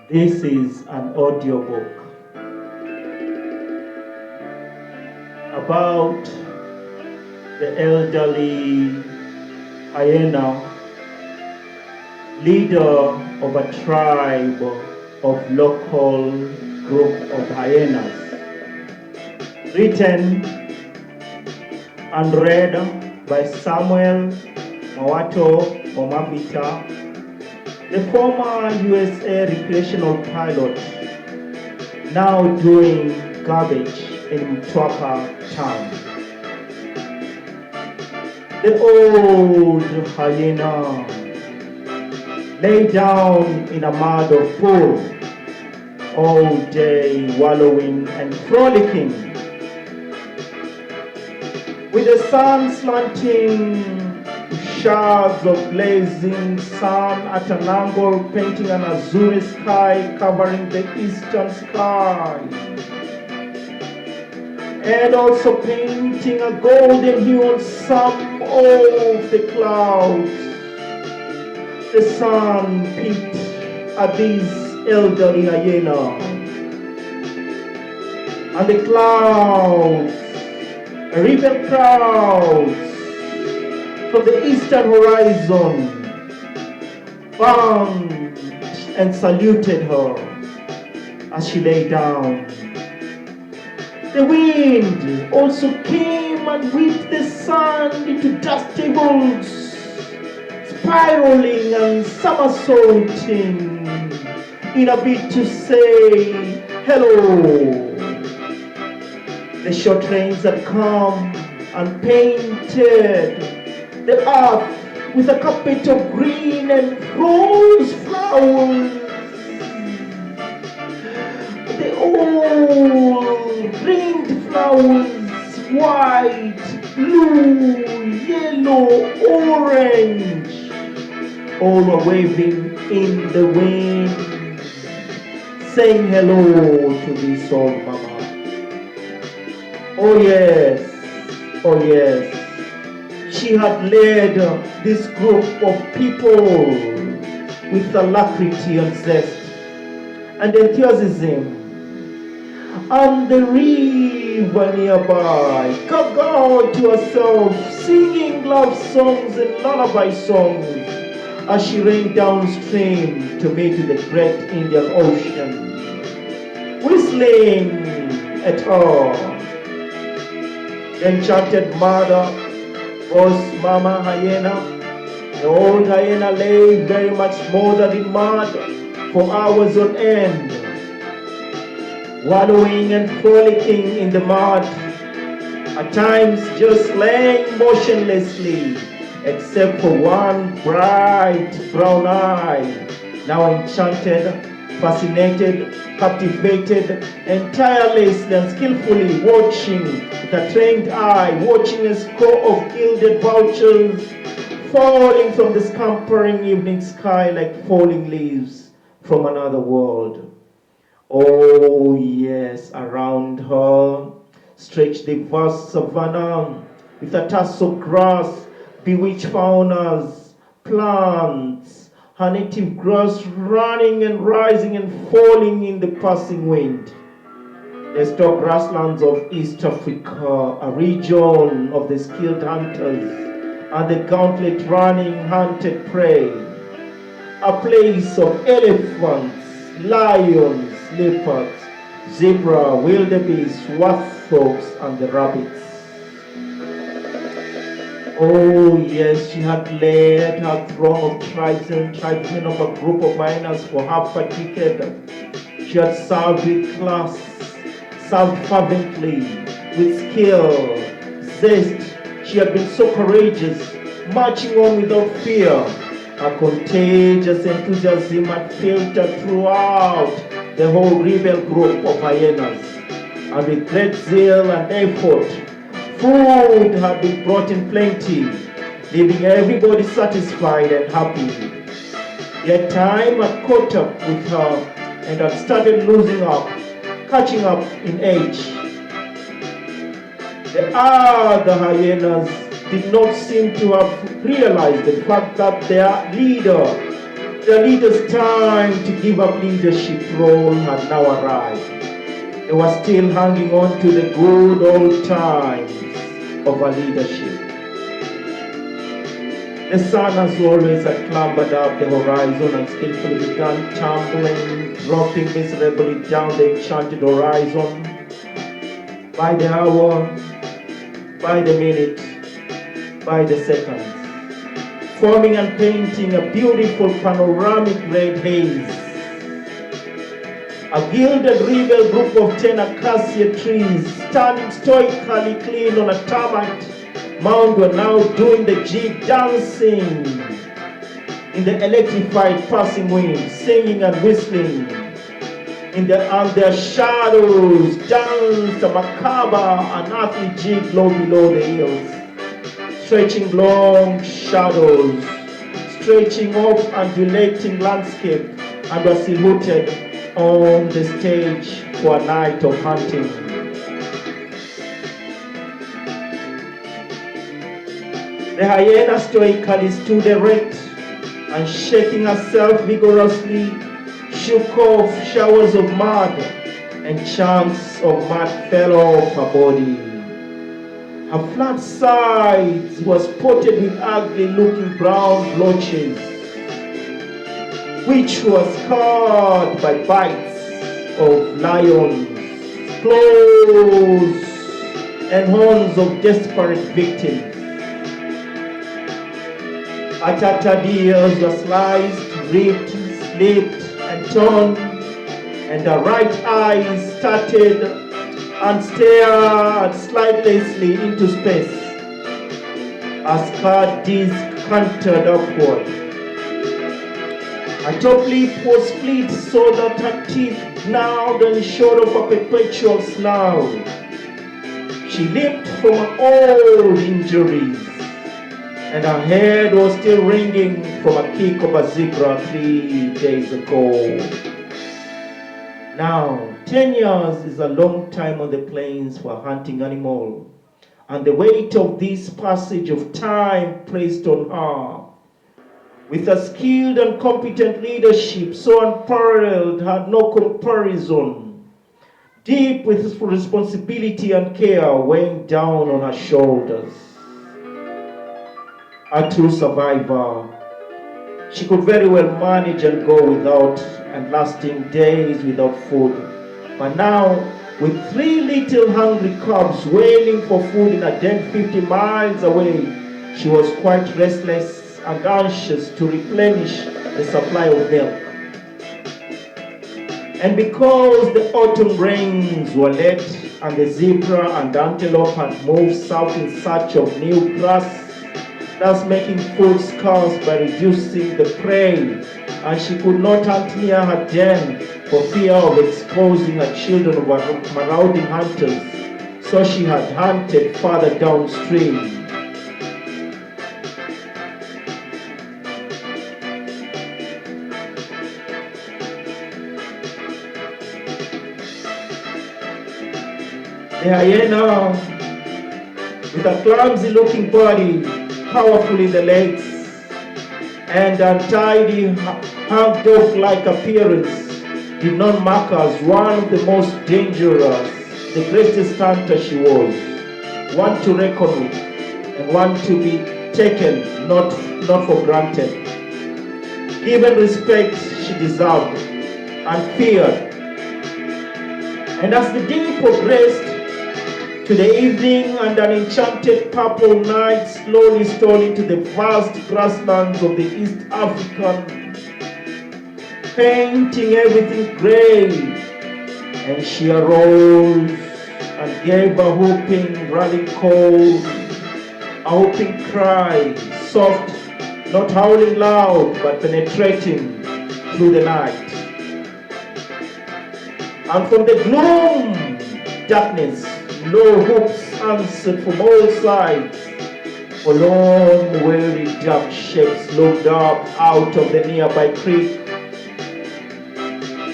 This is an audiobook about the elderly hyena, leader of a tribe of local group of hyenas. Written and read by Samuel MWAWATO or Mwavita, the former USA recreational pilot, now doing garbage in Mtwapa town. The old hyena lay down in a mud of pool, all day wallowing and frolicking, with the sun slanting shards of blazing sun at an angle, painting an azure sky covering the eastern sky, and also painting a golden hue on some of the clouds. The sun peeped at these elderly hyena, and the clouds, ribbon clouds from the eastern horizon, bowed and saluted her as she lay down. The wind also came and whipped the sand into dust tables, spiraling and somersaulting in a bid to say hello. The short rains had come and painted the earth with a carpet of green and rose flowers. The old ringed flowers, white, blue, yellow, orange, all were waving in the wind, saying hello to this old mama. Oh yes, oh yes. She had led this group of people with alacrity and zest and enthusiasm, and the river nearby gurgled to herself, singing love songs and lullaby songs as she ran downstream to meet the great Indian Ocean, whistling at her. The enchanted mother was Mama Hyena. The old hyena lay very much smothered in mud for hours on end, wallowing and frolicking in the mud, at times just laying motionlessly, except for one bright brown eye, now enchanted, fascinated, captivated, and tirelessly and skillfully watching with a trained eye, watching a score of gilded vultures falling from the scampering evening sky like falling leaves from another world. Oh yes, around her stretched the vast savannah with a tusk of grass, bewitched faunas, plants, her native grass running and rising and falling in the passing wind. The stock grasslands of East Africa, a region of the skilled hunters and the gauntlet running hunted prey, a place of elephants, lions, leopards, zebra, wildebeest, warthogs, and the rabbits. Oh yes, she had led her throng of tribes and tribesmen of a group of hyenas for half a decade. She had served with class, served fervently, with skill, zest. She had been so courageous, marching on without fear. A contagious enthusiasm had filtered throughout the whole rebel group of hyenas, and with great zeal and effort, food had been brought in plenty, leaving everybody satisfied and happy. Yet time had caught up with her and had started losing up, catching up in age. The other hyenas did not seem to have realized the fact that their leader The leader's time to give up leadership role had now arrived. They were still hanging on to the good old times of our leadership. The sun, as always, had clambered up the horizon and skillfully began tumbling, dropping miserably down the enchanted horizon. By the hour, by the minute, by the second, forming and painting a beautiful panoramic red haze. A gilded rebel group of 10 acacia trees standing stoically clean on a termite mound were now doing the jig, dancing in the electrified passing wind, singing and whistling. And their shadows danced a macabre, unearthly jig low below the hills. Stretching long shadows, stretching off undulating landscape, and were silhouetted on the stage for a night of hunting. The hyena stoically stood erect and shaking herself vigorously, shook off showers of mud, and chunks of mud fell off her body. Her flat sides were spotted with ugly-looking brown blotches, which were scarred by bites of lions, claws, and horns of desperate victims. Her tattered ears were sliced, ripped, slipped, and torn, and her right eye started and stared sightlessly into space. Her scarred disc cantered upward. Her top lip was split so that her teeth gnawed and showed off a perpetual snarl. She limped from her old injuries, and her head was still ringing from a kick of a zebra 3 days ago. Now, 10 years is a long time on the plains for a hunting animal, and the weight of this passage of time placed on her, with a skilled and competent leadership so unparalleled, had no comparison, deep with responsibility and care weighing down on her shoulders. A true survivor, she could very well manage and go without and lasting days without food. But now, with 3 little hungry cubs wailing for food in a den 50 miles away, she was quite restless and anxious to replenish the supply of milk. And because the autumn rains were late and the zebra and antelope had moved south in search of new grass, thus making food scarce by reducing the prey, and she could not hunt near her den for fear of exposing her children of marauding hunters, so she had hunted farther downstream. The hyena, with a clumsy-looking body, powerful in the legs, and untidy, hung dog-like appearance, did not mark her as one of the most dangerous, the greatest hunter she was, one to reckon with, and one to be taken, not for granted. Given respect she deserved, and feared. And as the day progressed, to the evening, and an enchanted purple night slowly stole into the vast grasslands of the East African, painting everything gray, and she arose and gave a whooping, rallying call, a whooping cry, soft, not howling loud, but penetrating through the night. And from the gloom, darkness, low hoops answered from all sides. Forlorn, weary, dark shapes looked up out of the nearby creek,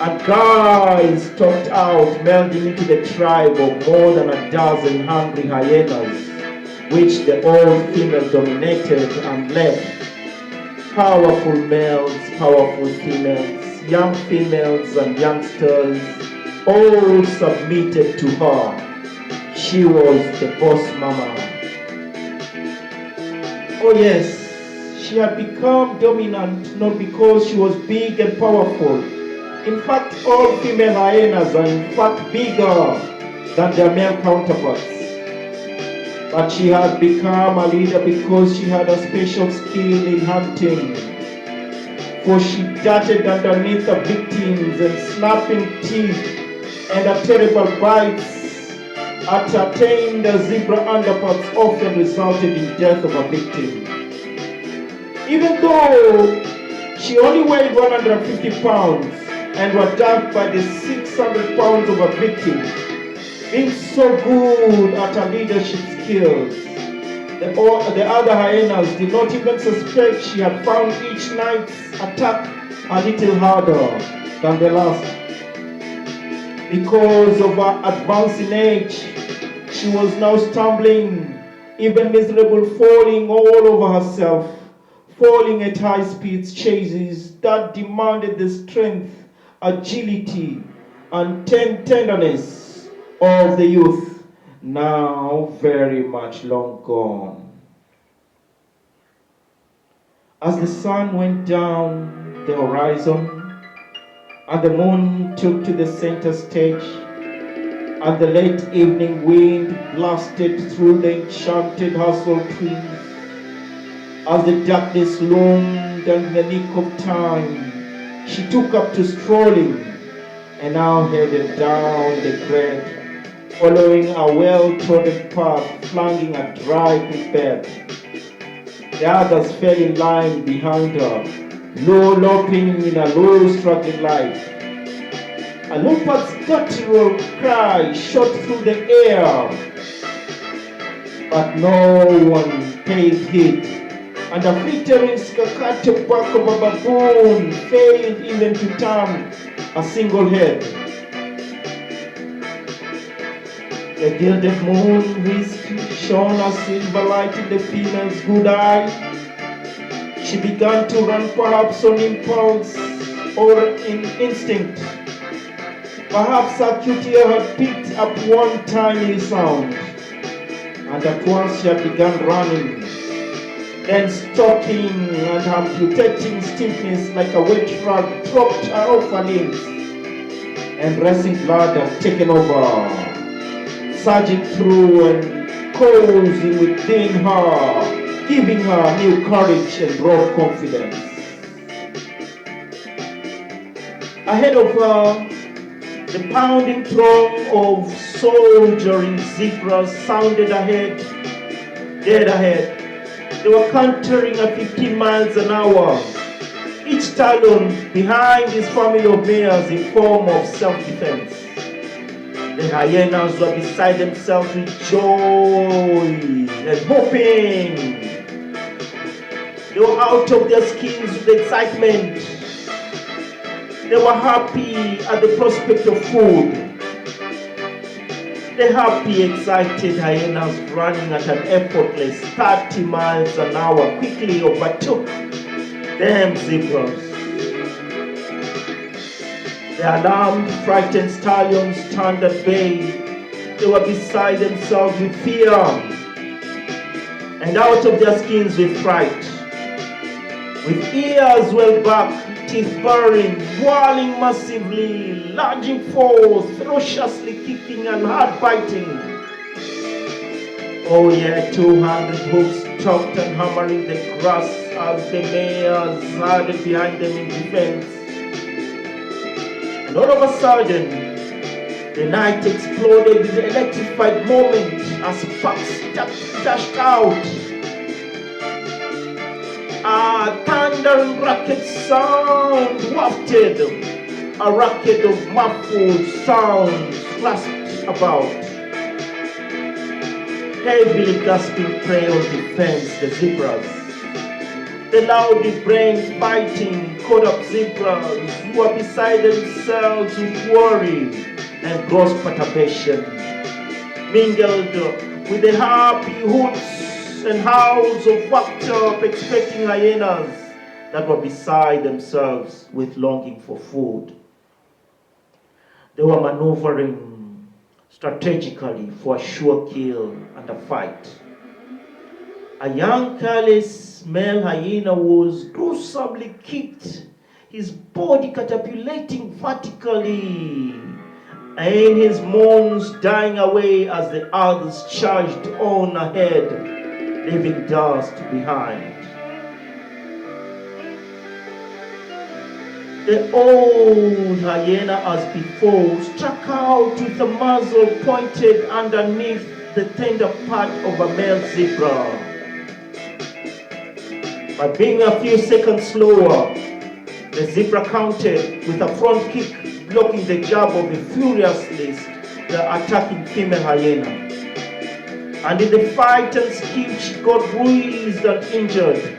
and guys stalked out, melding into the tribe of more than a dozen hungry hyenas, which the old female dominated and led. Powerful males, powerful females, young females and youngsters, all submitted to her. She was the boss mama. Oh yes, she had become dominant not because she was big and powerful. In fact, all female hyenas are in fact bigger than their male counterparts. But she had become a leader because she had a special skill in hunting. For she darted underneath the victims and snapping teeth and a terrible bites at a tamed zebra underparts often resulted in death of a victim. Even though she only weighed 150 pounds and was dumped by the 600 pounds of a victim, being so good at her leadership skills, the other hyenas did not even suspect she had found each night's attack a little harder than the last. Because of her advancing age, she was now stumbling, even miserable, falling all over herself, falling at high speeds chases that demanded the strength, agility, and tenderness of the youth, now very much long gone. As the sun went down the horizon, and the moon took to the center stage, and the late evening wind blasted through the enchanted hazel trees, as the darkness loomed and in the nick of time, she took up to strolling, and now headed down the glade, following a well-trodden path, flanking a dry creek bed. The others fell in line behind her, low loping in a low struggling life. A leopard's guttural cry shot through the air, but no one paid heed, and a flittering staccato bark of a baboon failed even to turn a single head. The gilded moon whisked shone a silver light in the female's good eye. She began to run, perhaps on impulse or in instinct. Perhaps her cute ear had picked up one tiny sound, and at once she had begun running, then stopping and amputating stiffness like a wet rag dropped her off her limbs, and racing blood had taken over, surging through and causing within her, giving her new courage and raw confidence. Ahead of her, the pounding throng of soldiering zebras sounded ahead, dead ahead. They were cantering at 15 miles an hour, each stallion behind his family of mares in form of self-defense. The hyenas were beside themselves with joy and hoping. They were out of their skins with excitement. They were happy at the prospect of food. The happy, excited hyenas running at an effortless 30 miles an hour quickly overtook them zebras. The alarmed, frightened stallions turned at bay. They were beside themselves with fear and out of their skins with fright. With ears well back, teeth baring, whirling massively, lunging forth, ferociously kicking and hard biting. Oh yeah, 200 hoofs chopped and hammering the grass as the mares herded behind them in defense. And all of a sudden, the night exploded with an electrified moment as sparks dashed out. A thundering rocket sound wafted, a rocket of muffled sounds flashed about. Heavily gasping prey on defense, the zebras. The loudly brain fighting, caught up zebras who were beside themselves with worry and gross perturbation, mingled with the happy hoots and howls of worked up expecting hyenas that were beside themselves with longing for food. They were maneuvering strategically for a sure kill and a fight. A young careless male hyena was gruesomely kicked, his body catapulating vertically, and his moans dying away as the others charged on ahead, leaving dust behind. The old hyena, as before, struck out with a muzzle pointed underneath the tender part of a male zebra. By being a few seconds slower, the zebra countered with a front kick, blocking the jab of the furiously attacking female hyena. And in the fight and skill, she got bruised and injured.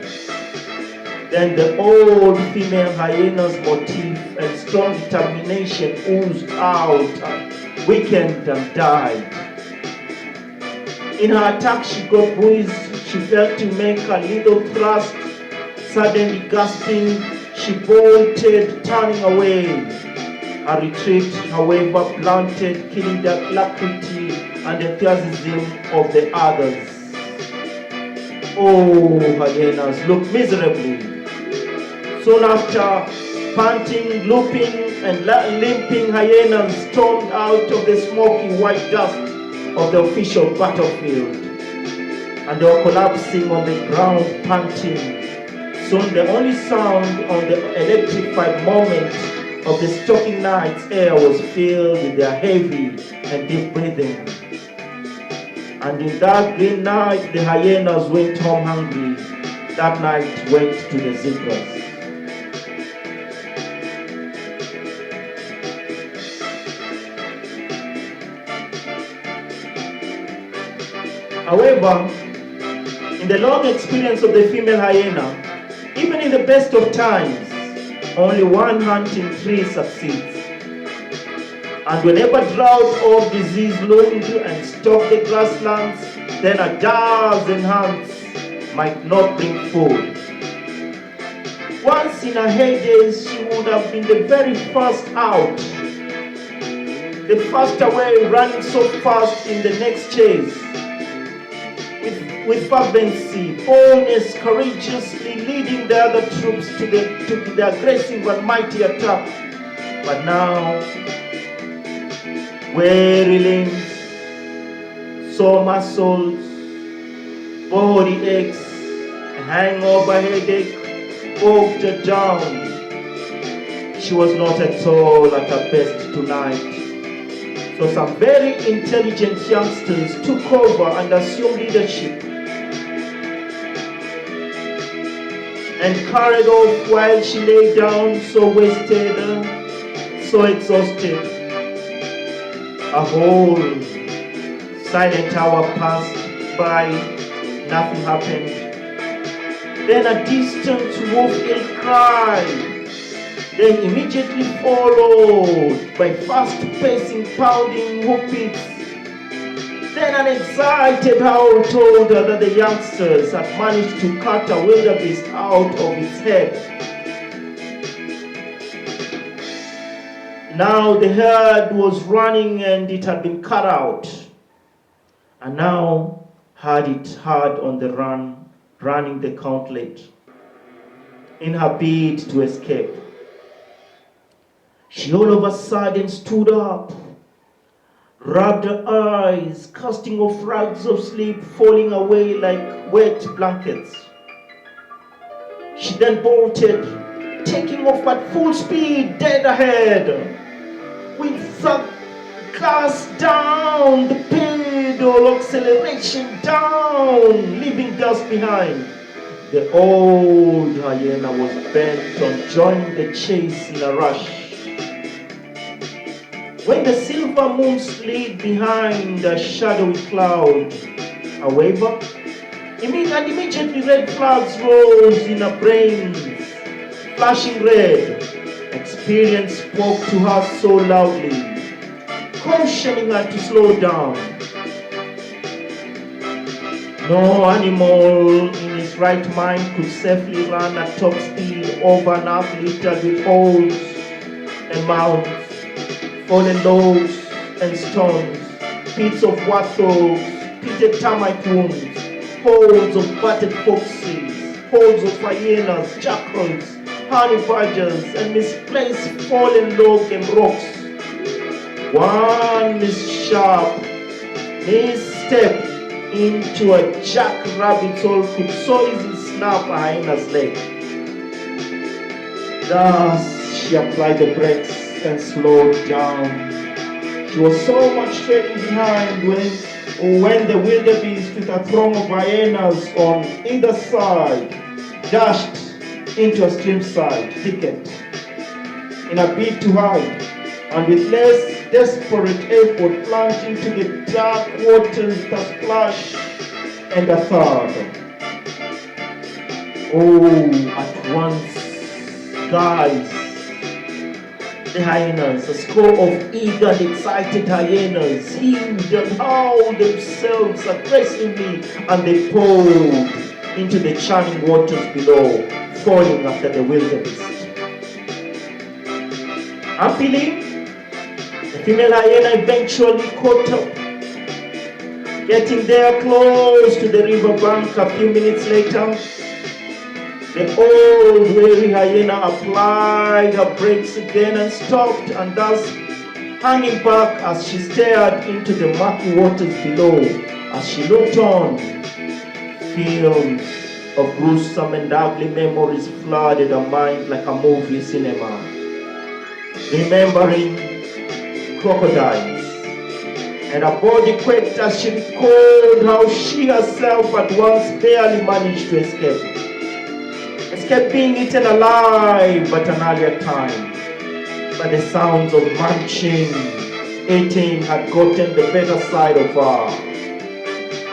Then the old female hyena's motif and strong determination oozed out, weakened and died. In her attack, she got bruised. She failed to make a little thrust. Suddenly gasping, she bolted, turning away. Her retreat, however, blunted, killing the alacrity and enthusiasm of the others. Oh, hyenas looked miserably. Soon after, panting, looping, and limping hyenas stormed out of the smoky white dust of the official battlefield. And they were collapsing on the ground, panting. Soon the only sound on the electrified moment of the stalking night's air was filled with their heavy and deep breathing. And in that green night, the hyenas went home hungry. That night went to the zebras. However, in the long experience of the female hyena, even in the best of times, only one hunting tree succeeds. And whenever drought or disease loomed and stalked the grasslands, then a dozen hunts might not bring food. Once in her heyday, she would have been the very first out, the first away, running so fast in the next chase. With fervency, boldness, courageously leading the other troops to the aggressive and mighty attack. But now, weary limbs, sore muscles, body aches, a hangover headache, bogged her down. She was not at all at her best tonight. So some very intelligent youngsters took over and assumed leadership and carried off while she lay down so wasted, so exhausted. A whole silent hour passed by, nothing happened. Then a distant wolf cry, then immediately followed by fast-pacing, pounding hoofbeats. Then an excited howl told her that the youngsters had managed to cut a wildebeest out of its head. Now the herd was running and it had been cut out. And now had it hard on the run, running the gauntlet in her bid to escape. She all of a sudden stood up, rubbed her eyes, casting off rags of sleep falling away like wet blankets. She then bolted, taking off at full speed, dead ahead, with the gas down, the pedal acceleration down, leaving dust behind. The old hyena was bent on joining the chase in a rush. When the silver moon slid behind a shadowy cloud, however, immediately red flags rose in her brains, flashing red. Experience spoke to her so loudly, cautioning her to slow down. No animal in his right mind could safely run at top speed over an earth littered with holes and mounds, fallen logs and stones, pits of wattles, pitted termite wounds, holes of battered foxes, holes of hyenas, jackals, honey badgers, and misplaced fallen logs and rocks. One misstep into a jackrabbit's hole could so easily snap a hyena's leg. Thus, she applied the brakes and slowed down. She was so much trailing behind when the wildebeest with a throng of hyenas on either side dashed into a streamside thicket in a bid to hide, and with less desperate effort plunged into the dark waters with a splash and a thud. Oh, at once, guys, the hyenas, a score of eager and excited hyenas, heaved and howled themselves aggressively, and they poured into the churning waters below, falling after the wildebeest. Happily, the female hyena eventually caught up, getting there close to the riverbank a few minutes later. The old wary hyena applied her brakes again and stopped, and thus hanging back as she stared into the murky waters below. As she looked on, films of gruesome and ugly memories flooded her mind like a movie cinema. Remembering crocodiles, and her body quaked as she recalled how she herself had once barely managed to escape being eaten alive at an earlier time. But the sounds of munching, eating had gotten the better side of her.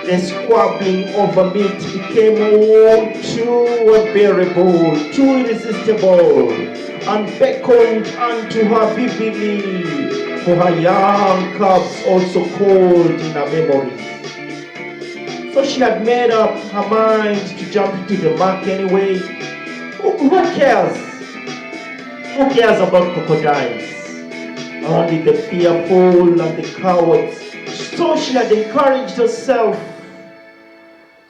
The squabbling over meat became all too unbearable, too irresistible, and beckoned unto her vividly, for her young cubs also called in her memories. So she had made up her mind to jump into the muck anyway. Who cares? Who cares about crocodiles? Only the fearful and the cowards. So she had encouraged herself.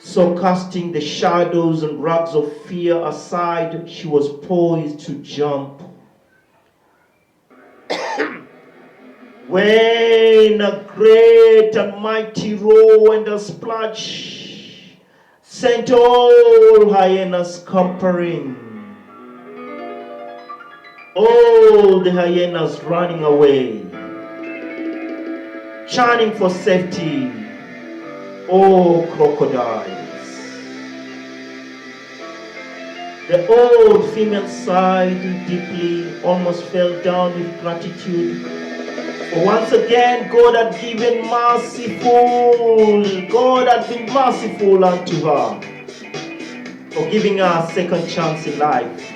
So casting the shadows and rags of fear aside, she was poised to jump. When a great and mighty roar and a splash sent all hyenas scampering. All the hyenas running away, churning for safety. Oh, crocodiles. The old female sighed deeply, almost fell down with gratitude. For once again, God had been merciful unto her, for giving her a second chance in life.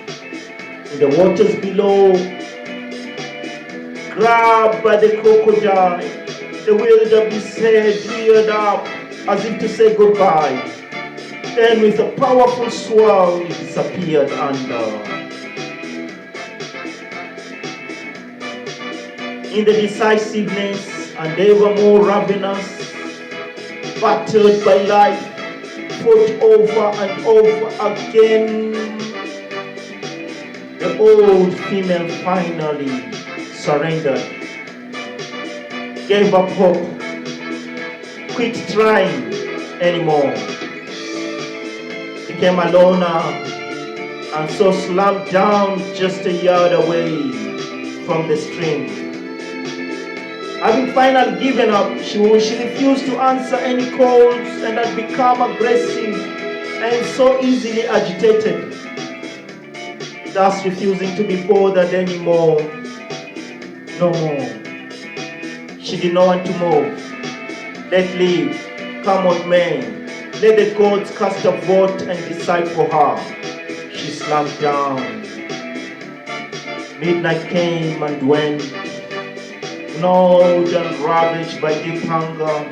In the waters below, grabbed by the crocodile, the wildebeest head reared up as if to say goodbye. Then with a powerful swirl, it disappeared under. In the decisiveness and ever more ravenous, battered by life, fought over and over again, the old female finally surrendered, gave up hope, quit trying anymore, became a loner, and so slumped down just a yard away from the stream. Having finally given up, she refused to answer any calls and had become aggressive and so easily agitated, thus refusing to be bothered anymore. No more. She did not want to move. Let live, come what may. Let the gods cast a vote and decide for her. She slumped down. Midnight came and went, gnawed and ravaged by deep hunger,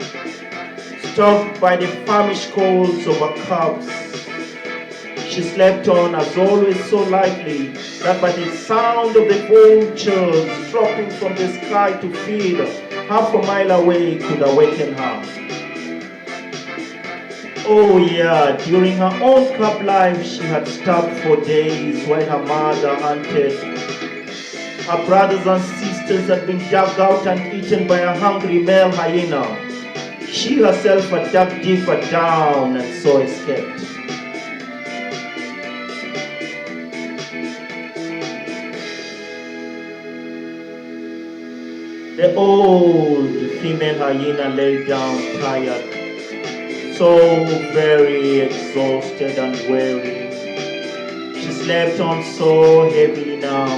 Stalked by the famished calls of her cubs, she slept on as always so lightly that by the sound of the vultures dropping from the sky to feed half a mile away could awaken her. Oh yeah, during her own cub life she had starved for days while her mother hunted. Her brothers and sisters had been dug out and eaten by a hungry male hyena. She herself had dug deeper down and so escaped. The old female hyena lay down tired, so very exhausted and weary. She slept on so heavily now,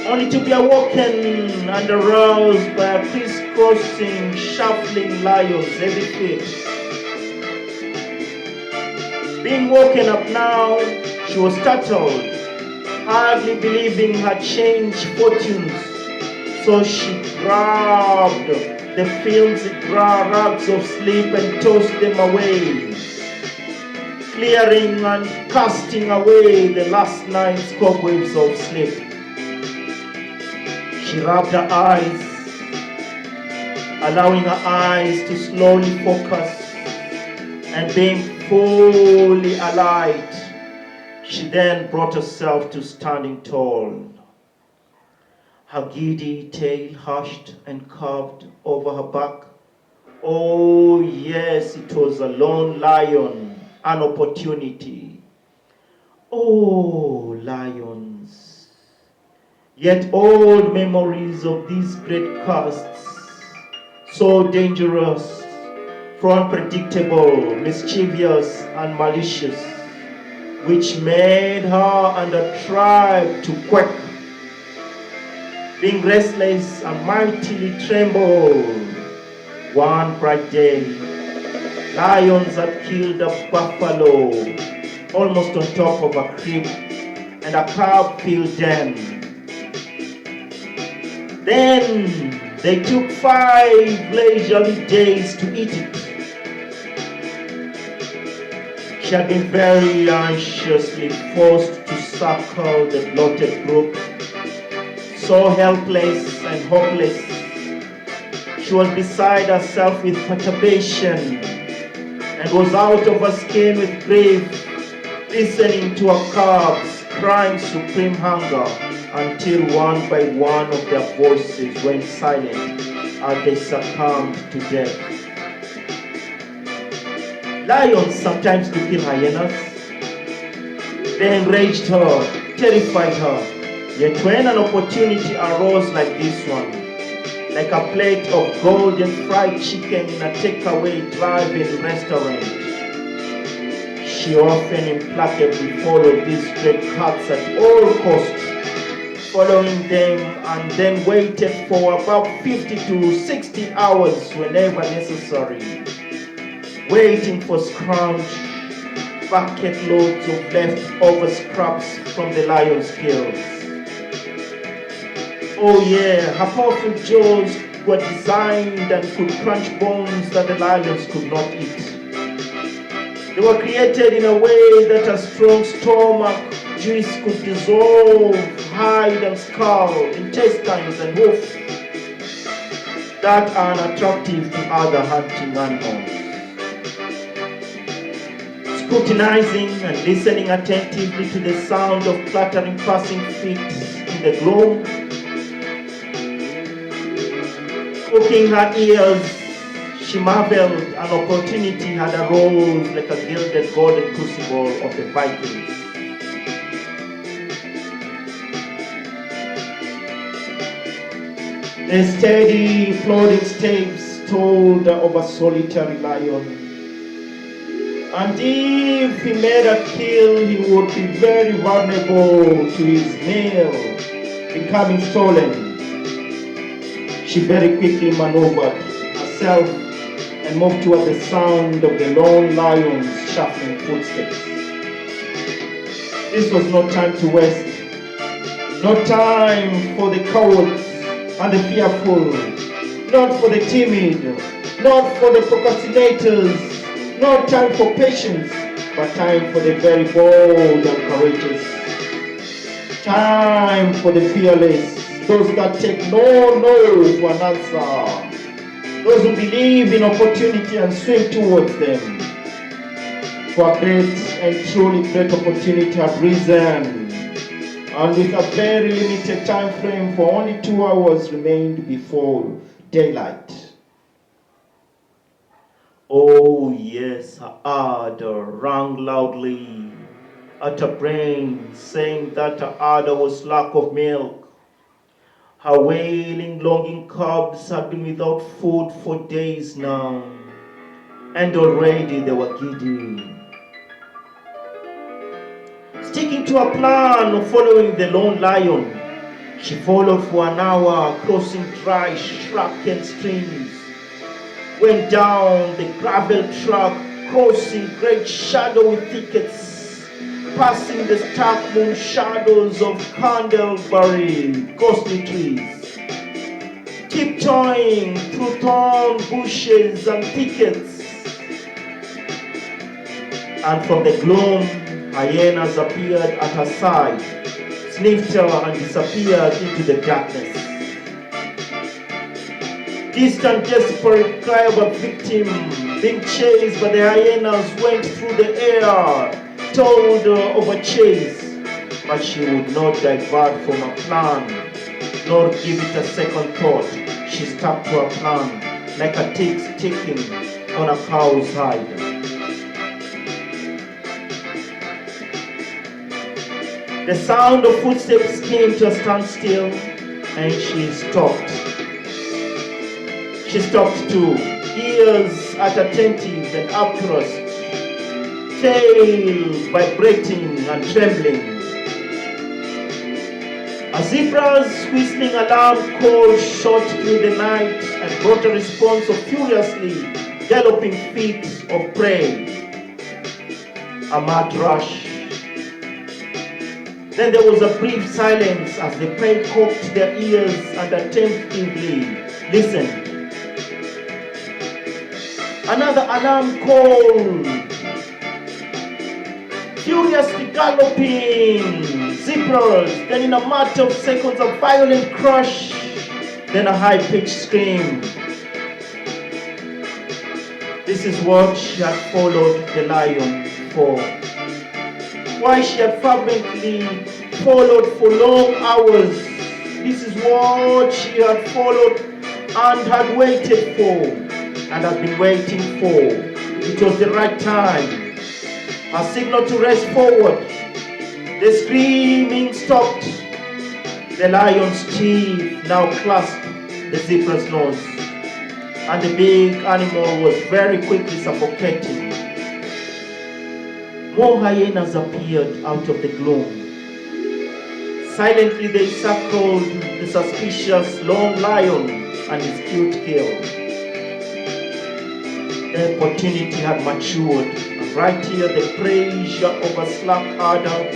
only to be awoken and aroused by a crisscrossing, shuffling lion's heavy feet. Being woken up now, she was startled, hardly believing her changed fortunes. So she grabbed the filthy rags of sleep and tossed them away, clearing and casting away the last night's cobwebs of sleep. She rubbed her eyes, allowing her eyes to slowly focus, and being fully alight, she then brought herself to standing tall. Her giddy tail hushed and curved over her back. Oh yes, it was a lone lion, an opportunity. Oh, lions. Yet old memories of these great castes, so dangerous, so unpredictable, mischievous and malicious, which made her and her tribe to quake, being restless and mightily trembled. One bright day, lions had killed a buffalo almost on top of a creek, and a cub-filled den. Then they took 5 leisurely days to eat it. She had been very anxiously forced to circle the bloated brook, so helpless and hopeless. She was beside herself with perturbation and was out of her skin with grief, listening to her cubs crying supreme hunger until one by one of their voices went silent as they succumbed to death. Lions sometimes do kill hyenas. They enraged her, terrified her. Yet when an opportunity arose like this one, like a plate of golden fried chicken in a takeaway drive-in restaurant, she often implacably followed these great cats at all costs, following them and then waited for about 50 to 60 hours whenever necessary, waiting for scrounged bucket loads of leftover scraps from the lion's kills. Oh yeah, her powerful jaws were designed and could crunch bones that the lions could not eat. They were created in a way that a strong stomach juice could dissolve hide and skull, intestines and hoof that are unattractive to other hunting animals. Scrutinizing and listening attentively to the sound of clattering passing feet in the gloom, cooking her ears, she marveled an opportunity had arose like a gilded golden crucible of the Vikings. The steady, plodding steps told of a solitary lion. And if he made a kill, he would be very vulnerable to his meal becoming stolen. She very quickly maneuvered herself and moved toward the sound of the lone lion's shuffling footsteps. This was no time to waste, no time for the cowards and the fearful, not for the timid, Not for the procrastinators, not time for patience, but time for the very bold and courageous. Time for the fearless, those that take no for an answer, those who believe in opportunity and swim towards them. For a great and truly great opportunity had risen, and with a very limited time frame, for only 2 hours remained before daylight. Oh yes, her ardor rang loudly at her brain, saying that her ardor was lack of milk. Her wailing, longing cubs had been without food for days now, and already they were giddy. Sticking to a plan of following the lone lion, she followed for an hour, crossing dry, shrunken streams, went down the gravel track, crossing great shadowy thickets, passing the stark moon shadows of candleberry, ghostly trees, tiptoeing through thorn bushes and thickets, and from the gloom, hyenas appeared at her side, sniffed her and disappeared into the darkness. Distant, desperate cry of a victim being chased by the hyenas went through the air, told of a chase, but she would not divert from her plan, nor give it a second thought. She stuck to her plan, like a tick sticking on a cow's hide. The sound of footsteps came to a standstill, and she stopped. She stopped too, ears at attentive and uprust, tail vibrating and trembling. A zebra's whistling alarm call shot through the night and brought a response of furiously galloping feet of prey. A mad rush. Then there was a brief silence as the prey cocked their ears and attentively listened. Another alarm call. Furiously galloping zebras, then in a matter of seconds a violent crash, then a high-pitched scream. This is what she had followed the lion for. Why she had fervently followed for long hours. This is what she had followed and had waited for, and had been waiting for. It was the right time. A signal to rest forward. The screaming stopped. The lion's teeth now clasped the zebra's nose, and the big animal was very quickly suffocating. More hyenas appeared out of the gloom. Silently they circled the suspicious long lion and his cute kill. The opportunity had matured, and right here the pressure of a slack ardor,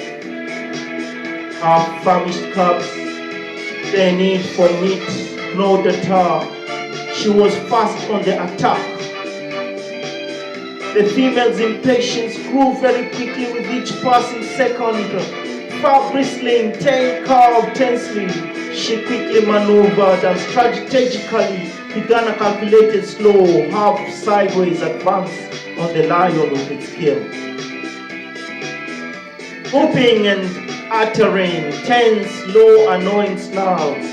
half-famished cubs, the need for meat gnawed at her. She was fast on the attack. The female's impatience grew very quickly with each passing second. Fur bristling, tail curved tensely, she quickly maneuvered and strategically began a calculated slow, half-sideways advance on the lion with its kill. Whooping and uttering tense, low, annoying snarls,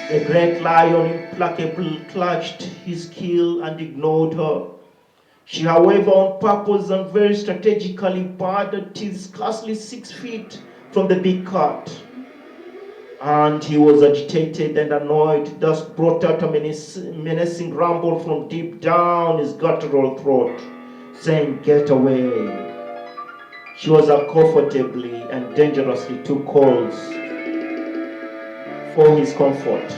the great lion implacably clutched his kill and ignored her. She, however, on purpose and very strategically barred her teeth scarcely 6 feet from the big cat. And he was agitated and annoyed, thus brought out a menacing rumble from deep down his guttural throat, saying, "Get away." She was uncomfortably and dangerously too cold for his comfort.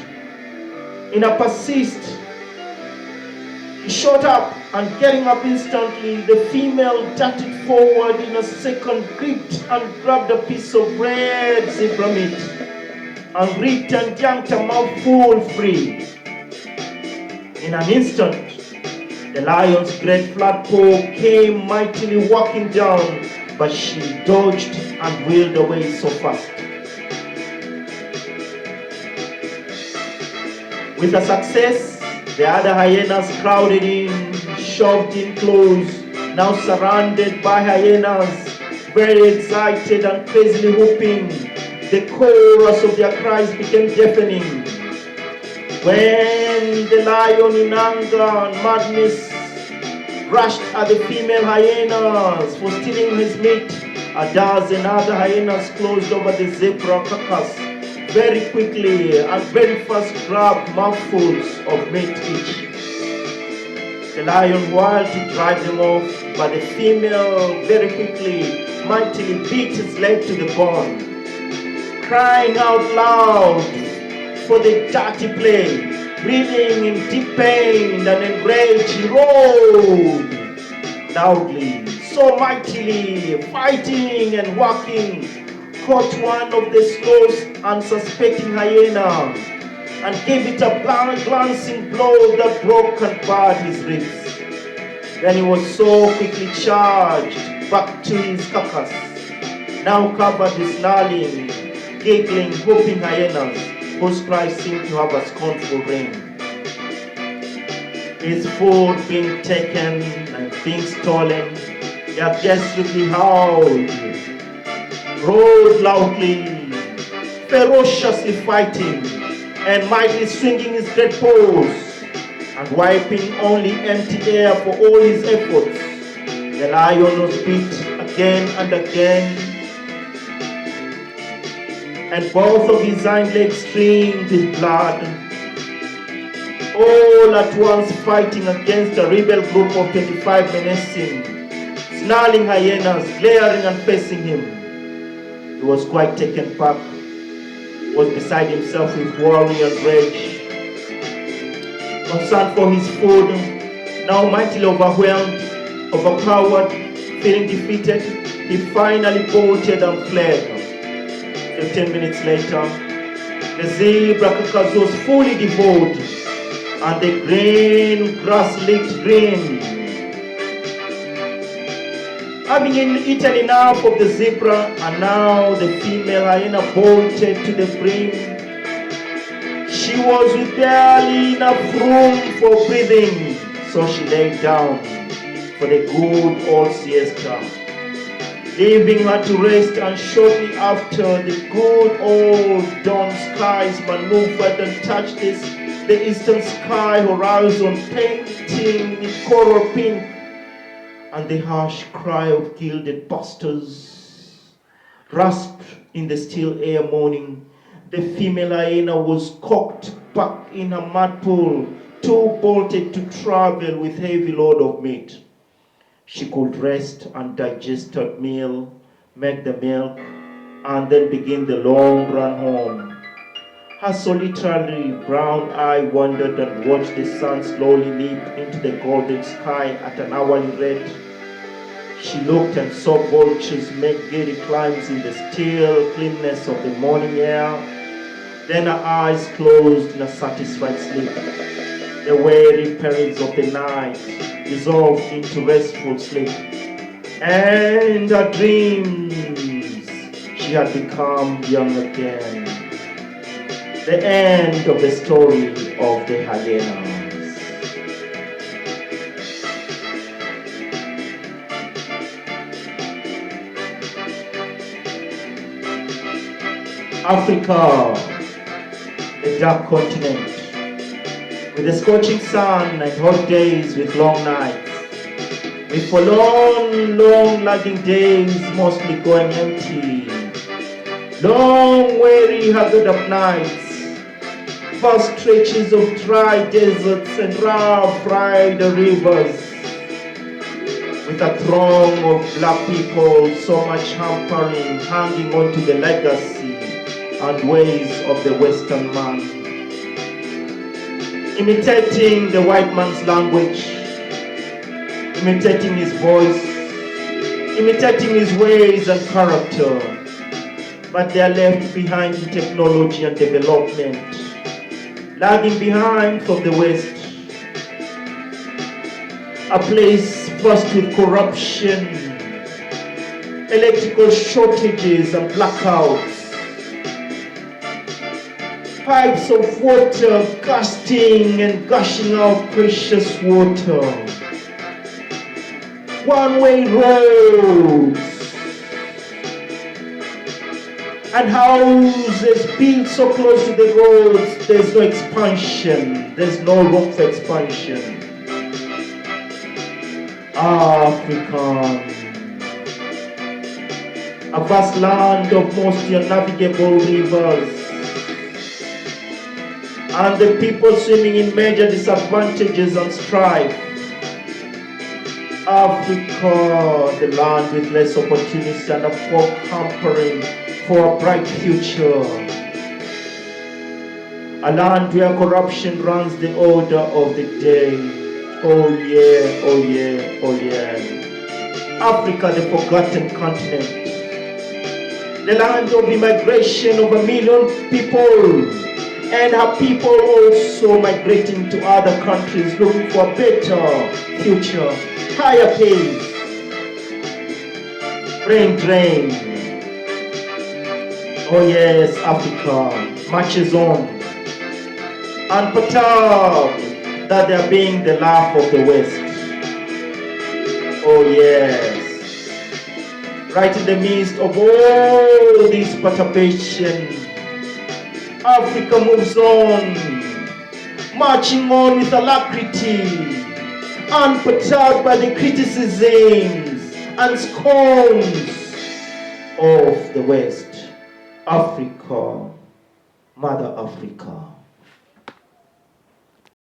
In a persist, he shot up, and getting up instantly, the female darted forward in a second, gripped and grabbed a piece of red zebra meat. and reaped and yanked a mouthful free. In an instant, the lion's great flat paw came mightily walking down, but she dodged and wheeled away so fast. With a success, the other hyenas crowded in, shoved in close, now surrounded by hyenas, very excited and crazily whooping. The chorus of their cries became deafening. When the lion in anger and madness rushed at the female hyenas for stealing his meat, a dozen other hyenas closed over the zebra carcass very quickly and very fast grabbed mouthfuls of meat each. The lion whirled to drive them off, but the female very quickly, mightily beat his leg to the bone. Crying out loud for the dirty play, breathing in deep pain and enraged, he roared loudly, so mightily, fighting and walking, caught one of the slow, unsuspecting hyena and gave it a glancing blow that broke and barred his ribs. Then he was so quickly charged back to his carcass, now covered with snarling, giggling, whooping hyenas, whose cries seemed to have a scornful ring. His food being taken and being stolen, their ghastly howled, roared loudly, ferociously fighting, and mightily swinging his great paws, and wiping only empty air for all his efforts. The lion was beat again and again, and both of his hind legs streamed with blood, all at once fighting against a rebel group of 25 menacing, snarling hyenas glaring and facing him. He was quite taken back, was beside himself with worry and rage. Concerned for his food, now mightily overwhelmed, overpowered, feeling defeated, he finally bolted and fled. 15 minutes later, the zebra carcass was fully devoured, and the green grass licked green. Having eaten enough of the zebra, and now the female hyena bolted to the brim, she was with barely enough room for breathing, so she lay down for the good old siesta, leaving her to rest. And shortly after, the good old dawn skies maneuvered and touched the eastern sky horizon, painting in coral pink, and the harsh cry of gilded busters rasped in the still air morning. The female hyena was cocked back in her mud pool, too bolted to travel with heavy load of meat. She could rest and digest her meal, make the milk, and then begin the long run home. Her solitary brown eye wandered and watched the sun slowly leap into the golden sky at an hourly rate. She looked and saw vultures make giddy climbs in the still cleanness of the morning air. Then her eyes closed in a satisfied sleep. The weary periods of the night dissolved into restful sleep. And her dreams, she had become young again. The end of the story of the hyenas. Africa, the dark continent, with the scorching sun and hot days with long nights, with forlorn, long lagging days mostly going empty, long weary haggard of nights, vast stretches of dry deserts and rough rider rivers, with a throng of black people so much hampering, hanging on to the legacy and ways of the Western man, imitating the white man's language, imitating his voice, imitating his ways and character, but they are left behind in technology and development, lagging behind from the West. A place first with corruption, electrical shortages and blackouts, pipes of water gusting and gushing out precious water, one-way roads, and houses built so close to the roads, there's no expansion, there's no room for expansion. Africa, a vast land of mostly unnavigable rivers, and the people swimming in major disadvantages and strife. Africa, the land with less opportunities and a folk hampering for a bright future. A land where corruption runs the order of the day. Oh yeah, oh yeah, oh yeah. Africa, the forgotten continent. The land of immigration of 1 million people, and her people also migrating to other countries looking for a better future, higher pay, brain drain. Oh yes, Africa marches on, unperturbed that they are being the laugh of the West. Oh yes. Right in the midst of all this perturbation, Africa moves on, marching on with alacrity, unperturbed by the criticisms and scorns of the West. Africa, Mother Africa.